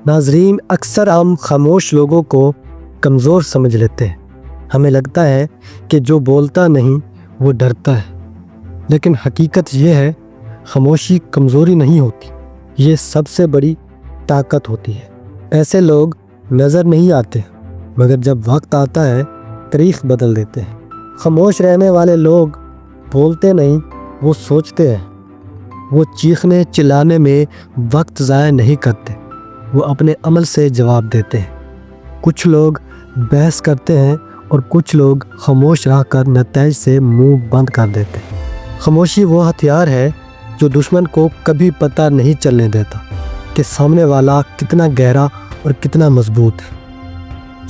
ناظرین، اکثر ہم خاموش لوگوں کو کمزور سمجھ لیتے ہیں۔ ہمیں لگتا ہے کہ جو بولتا نہیں وہ ڈرتا ہے، لیکن حقیقت یہ ہے خاموشی کمزوری نہیں ہوتی، یہ سب سے بڑی طاقت ہوتی ہے۔ ایسے لوگ نظر نہیں آتے، مگر جب وقت آتا ہے تاریخ بدل دیتے ہیں۔ خاموش رہنے والے لوگ بولتے نہیں، وہ سوچتے ہیں۔ وہ چیخنے چلانے میں وقت ضائع نہیں کرتے، وہ اپنے عمل سے جواب دیتے ہیں۔ کچھ لوگ بحث کرتے ہیں اور کچھ لوگ خاموش رہ کر نتائج سے منہ بند کر دیتے ہیں۔ خاموشی وہ ہتھیار ہے جو دشمن کو کبھی پتہ نہیں چلنے دیتا کہ سامنے والا کتنا گہرا اور کتنا مضبوط ہے۔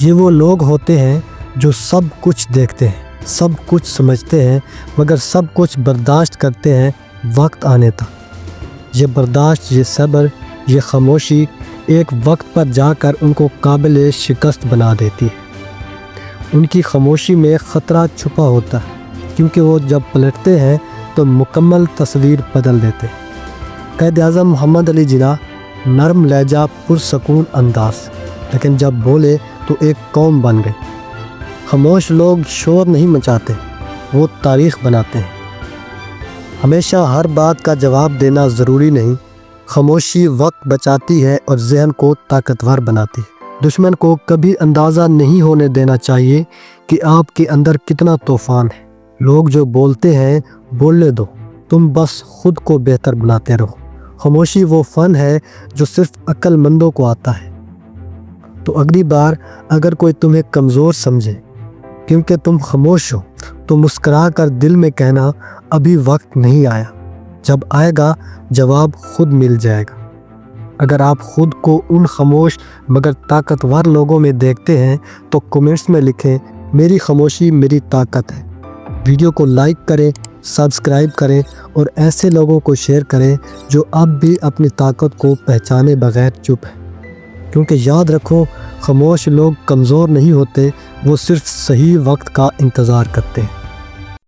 یہ وہ لوگ ہوتے ہیں جو سب کچھ دیکھتے ہیں، سب کچھ سمجھتے ہیں، مگر سب کچھ برداشت کرتے ہیں وقت آنے تک۔ یہ برداشت، یہ صبر، یہ خاموشی ایک وقت پر جا کر ان کو قابل شکست بنا دیتی ہے۔ ان کی خاموشی میں خطرہ چھپا ہوتا ہے، کیونکہ وہ جب پلٹتے ہیں تو مکمل تصویر بدل دیتے ہیں۔ قائد اعظم محمد علی جناح نرم لہجہ، پرسکون انداز، لیکن جب بولے تو ایک قوم بن گئی۔ خاموش لوگ شور نہیں مچاتے، وہ تاریخ بناتے ہیں۔ ہمیشہ ہر بات کا جواب دینا ضروری نہیں، خاموشی وقت بچاتی ہے اور ذہن کو طاقتور بناتی ہے۔ دشمن کو کبھی اندازہ نہیں ہونے دینا چاہیے کہ آپ کے اندر کتنا طوفان ہے۔ لوگ جو بولتے ہیں بولنے دو، تم بس خود کو بہتر بناتے رہو۔ خاموشی وہ فن ہے جو صرف عقل مندوں کو آتا ہے۔ تو اگلی بار اگر کوئی تمہیں کمزور سمجھے کیونکہ تم خاموش ہو، تو مسکرا کر دل میں کہنا ابھی وقت نہیں آیا، جب آئے گا جواب خود مل جائے گا۔ اگر آپ خود کو ان خاموش مگر طاقتور لوگوں میں دیکھتے ہیں تو کمنٹس میں لکھیں میری خاموشی میری طاقت ہے۔ ویڈیو کو لائک کریں، سبسکرائب کریں اور ایسے لوگوں کو شیئر کریں جو اب بھی اپنی طاقت کو پہچانے بغیر چپ ہیں، کیونکہ یاد رکھو خاموش لوگ کمزور نہیں ہوتے، وہ صرف صحیح وقت کا انتظار کرتے ہیں۔